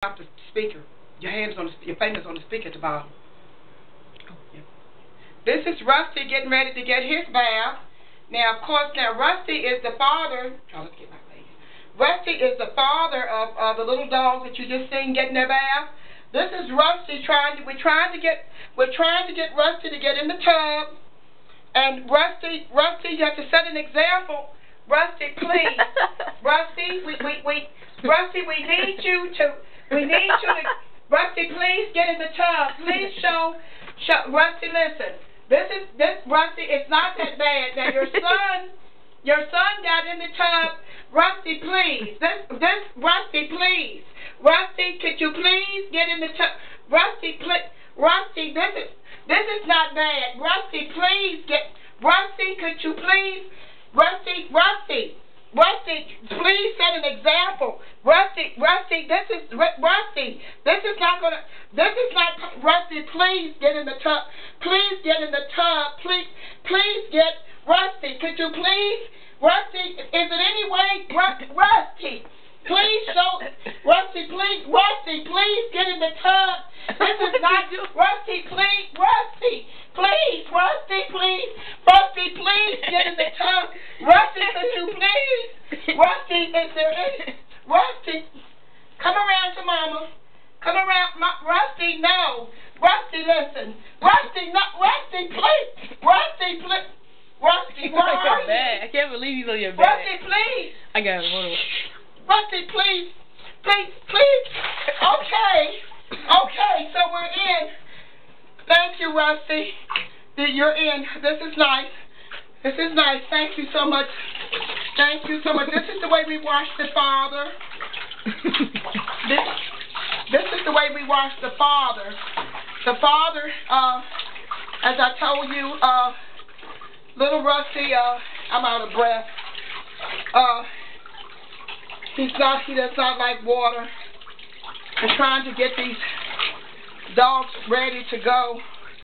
off the speaker. Your fingers on the speaker at the bottom. Oh, yeah. This is Rusty getting ready to get his bath. Now, of course, Rusty is the father. Oh, let's get my face. Rusty is the father of the little dogs that you just seen getting their bath. This is Rusty we're trying to get Rusty to get in the tub. And Rusty, you have to set an example. Rusty, please. Rusty, we need you to. Rusty, please get in the tub. Please show, Rusty, listen. This Rusty, it's not that bad. Now your son got in the tub. Rusty, please. Rusty, please. Rusty, could you please get in the tub? Rusty, please. Rusty, this is not bad. Rusty, please get. Rusty, could you please? Rusty, please set an example. Rusty, this is not Rusty, please get in the tub. Please get in the tub. Please get, Rusty, could you please? Rusty, is it any way, Rusty, please show, Rusty, please get in the tub. This is not, Rusty, please, Rusty, please get in the tub. Rusty, could you please? Rusty, is there any? Rusty, come around to Mama. Come around, Rusty, no. Rusty, listen. Rusty, no. Rusty, please. Rusty, please. Rusty, where are you? I can't believe he's on your back. Rusty, please. I got it. Hold on. Rusty, please. Please. Okay, so we're in. Thank you, Rusty. You're in. This is nice. Thank you so much. This is the way we wash the father. This is the way we wash the father. The father, as I told you, little Rusty, I'm out of breath. He does not like water. We're trying to get these dogs ready to go.